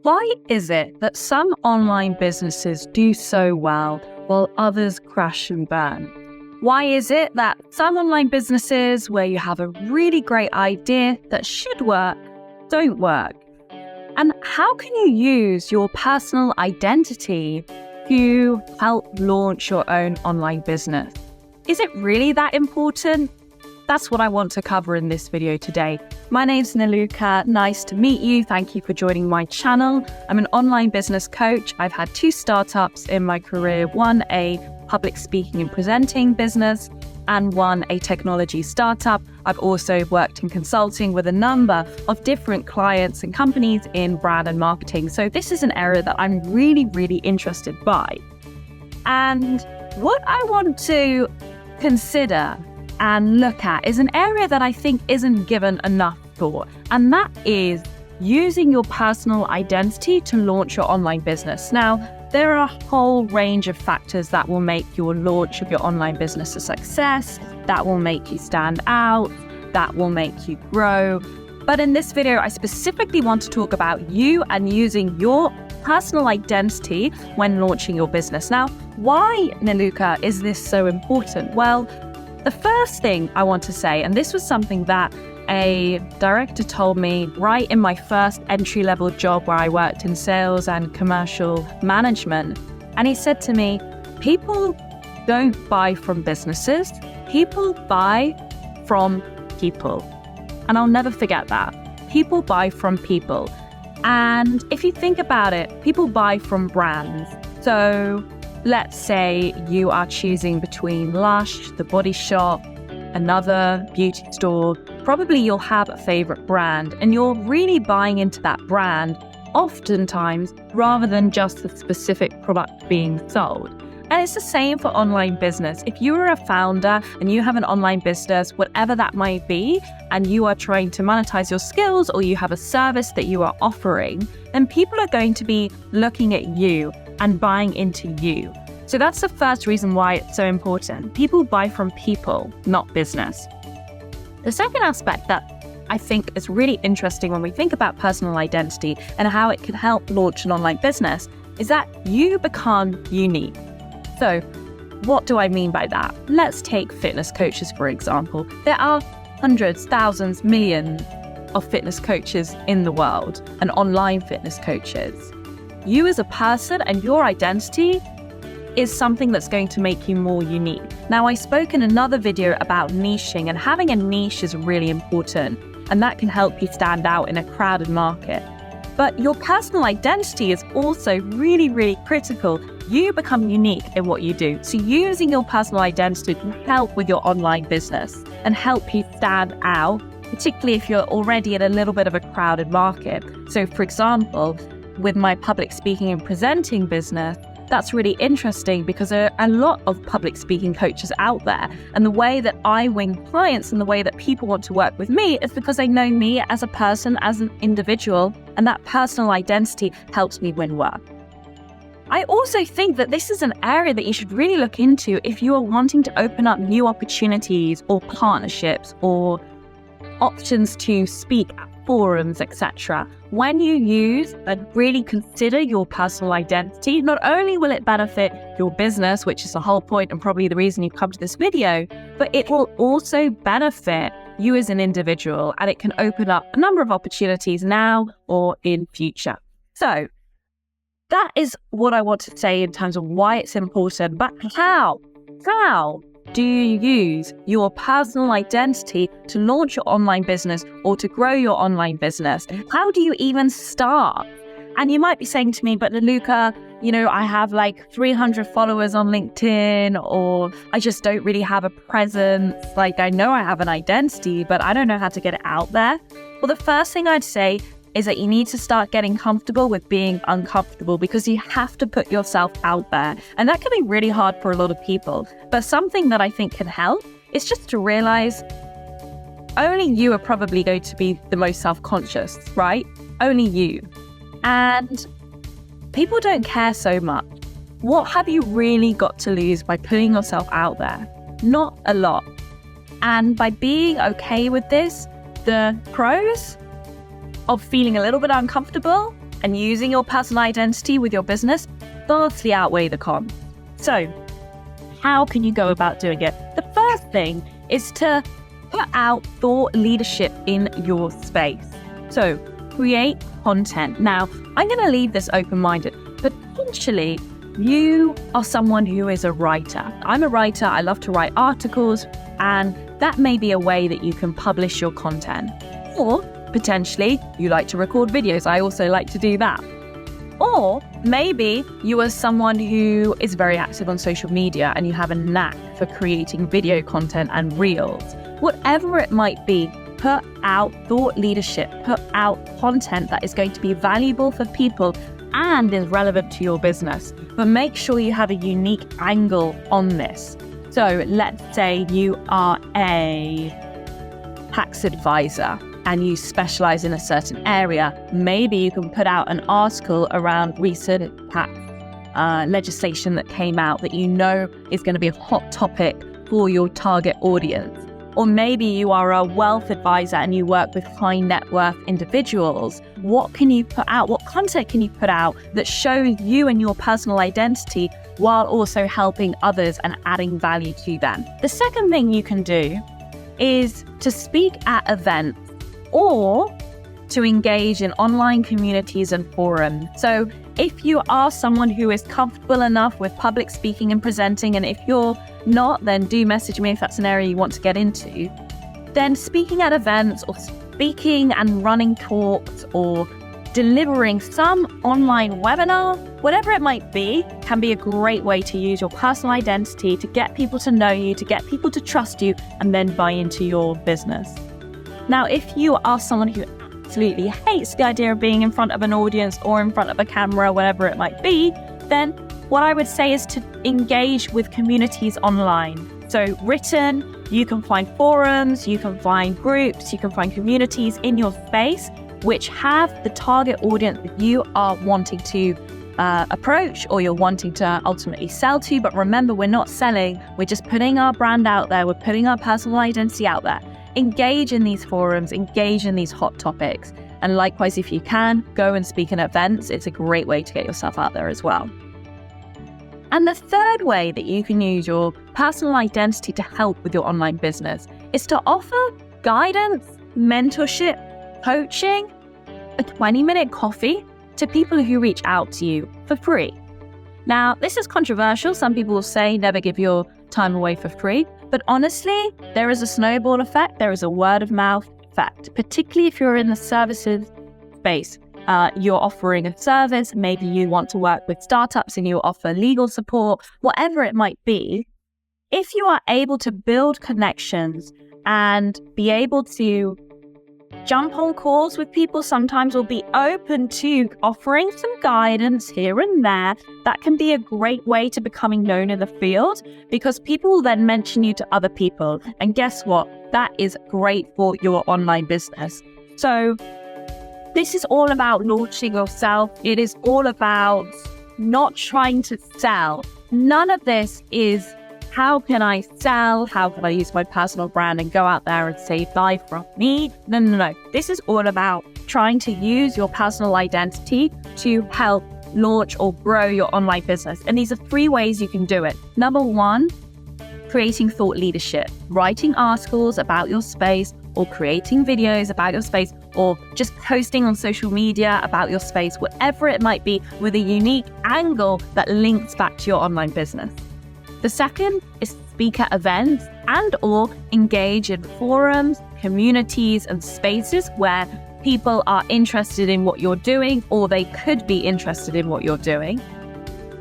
Why is it that some online businesses do so well while others crash and burn? Why is it that some online businesses where you have a really great idea that should work, don't work? And how can you use your personal identity to help launch your own online business? Is it really that important? That's what I want to cover in this video today. My name's Naluka. Nice to meet you. Thank you for joining my channel. I'm an online business coach. I've had 2 startups in my career, one a public speaking and presenting business and one a technology startup. I've also worked in consulting with a number of different clients and companies in brand and marketing. So this is an area that I'm really, really interested by. And what I want to consider and look at is an area that I think isn't given enough thought, and that is using your personal identity to launch your online business. Now, there are a whole range of factors that will make your launch of your online business a success, that will make you stand out, that will make you grow. But in this video, I specifically want to talk about you and using your personal identity when launching your business. Now, why, Naluka, is this so important? Well, the first thing I want to say, and this was something that a director told me right in my first entry-level job where I worked in sales and commercial management. And he said to me, people don't buy from businesses, people buy from people. And I'll never forget that. People buy from people. And if you think about it, people buy from brands. So let's say you are choosing between Lush, The Body Shop, another beauty store. Probably you'll have a favorite brand and you're really buying into that brand oftentimes rather than just the specific product being sold. And it's the same for online business. If you are a founder and you have an online business, whatever that might be, and you are trying to monetize your skills or you have a service that you are offering, then people are going to be looking at you and buying into you. So that's the first reason why it's so important. People buy from people, not business. The second aspect that I think is really interesting when we think about personal identity and how it can help launch an online business is that you become unique. So what do I mean by that? Let's take fitness coaches, for example. There are hundreds, thousands, millions of fitness coaches in the world and online fitness coaches. You as a person and your identity is something that's going to make you more unique. Now, I spoke in another video about niching, and having a niche is really important, and that can help you stand out in a crowded market. But your personal identity is also really, really critical. You become unique in what you do. So using your personal identity can help with your online business and help you stand out, particularly if you're already in a little bit of a crowded market. So for example, with my public speaking and presenting business, that's really interesting because there are a lot of public speaking coaches out there. And the way that I win clients and the way that people want to work with me is because they know me as a person, as an individual, and that personal identity helps me win work. I also think that this is an area that you should really look into if you are wanting to open up new opportunities or partnerships or options to speak at forums, etc. When you use and really consider your personal identity, not only will it benefit your business, which is the whole point and probably the reason you've come to this video, but it will also benefit you as an individual, and it can open up a number of opportunities now or in future. So that is what I want to say in terms of why it's important, but how do you use your personal identity to launch your online business or to grow your online business? How do you even start? And you might be saying to me, but Naluka, I have like 300 followers on LinkedIn, or I just don't really have a presence. Like, I know I have an identity, but I don't know how to get it out there. Well, the first thing I'd say is that you need to start getting comfortable with being uncomfortable, because you have to put yourself out there. And that can be really hard for a lot of people. But something that I think can help is just to realize only you are probably going to be the most self-conscious, right? Only you. And people don't care so much. What have you really got to lose by putting yourself out there? Not a lot. And by being okay with this, the pros, of feeling a little bit uncomfortable and using your personal identity with your business vastly outweigh the cons. So how can you go about doing it? The first thing is to put out thought leadership in your space. So create content. Now, I'm going to leave this open-minded. Potentially, you are someone who is a writer. I'm a writer. I love to write articles, and that may be a way that you can publish your content. Or potentially, you like to record videos. I also like to do that. Or maybe you are someone who is very active on social media and you have a knack for creating video content and reels. Whatever it might be, put out thought leadership, put out content that is going to be valuable for people and is relevant to your business. But make sure you have a unique angle on this. So let's say you are a tax advisor and you specialize in a certain area. Maybe you can put out an article around recent tax legislation that came out that you know is going to be a hot topic for your target audience. Or maybe you are a wealth advisor and you work with high net worth individuals. What can you put out? What content can you put out that shows you and your personal identity while also helping others and adding value to them? The second thing you can do is to speak at events or to engage in online communities and forums. So if you are someone who is comfortable enough with public speaking and presenting, and if you're not, then do message me if that's an area you want to get into, then speaking at events or speaking and running talks or delivering some online webinar, whatever it might be, can be a great way to use your personal identity to get people to know you, to get people to trust you, and then buy into your business. Now, if you are someone who absolutely hates the idea of being in front of an audience or in front of a camera, whatever it might be, then what I would say is to engage with communities online. So written, you can find forums, you can find groups, you can find communities in your space which have the target audience that you are wanting to approach or you're wanting to ultimately sell to. But remember, we're not selling, we're just putting our brand out there, we're putting our personal identity out there. Engage in these forums, engage in these hot topics. And likewise, if you can, go and speak in events. It's a great way to get yourself out there as well. And the third way that you can use your personal identity to help with your online business is to offer guidance, mentorship, coaching, a 20-minute coffee to people who reach out to you for free. Now, this is controversial. Some people will say never give your time away for free. But honestly, there is a snowball effect. There is a word of mouth effect, particularly if you're in the services space. You're offering a service, maybe you want to work with startups and you offer legal support, whatever it might be. If you are able to build connections and be able to jump on calls with people, sometimes will be open to offering some guidance here and there, that can be a great way to becoming known in the field, because people will then mention you to other people. And guess what? That is great for your online business. So this is all about launching yourself. It is all about not trying to sell. None of this is how can I sell? How can I use my personal brand and go out there and say, buy from me? No. This is all about trying to use your personal identity to help launch or grow your online business. And these are 3 ways you can do it. Number 1, creating thought leadership, writing articles about your space or creating videos about your space or just posting on social media about your space, whatever it might be, with a unique angle that links back to your online business. The second is speak at events and or engage in forums, communities and spaces where people are interested in what you're doing or they could be interested in what you're doing.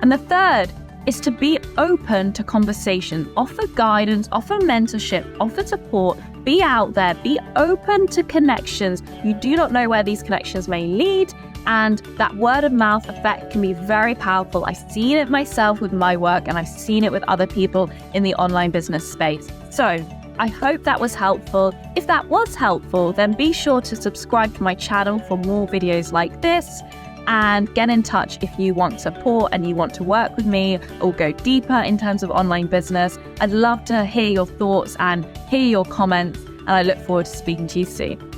And the third is to be open to conversation, offer guidance, offer mentorship, offer support, be out there, be open to connections. You do not know where these connections may lead. And that word of mouth effect can be very powerful. I've seen it myself with my work and I've seen it with other people in the online business space. So I hope that was helpful. If that was helpful, then be sure to subscribe to my channel for more videos like this and get in touch if you want support and you want to work with me or go deeper in terms of online business. I'd love to hear your thoughts and hear your comments, and I look forward to speaking to you soon.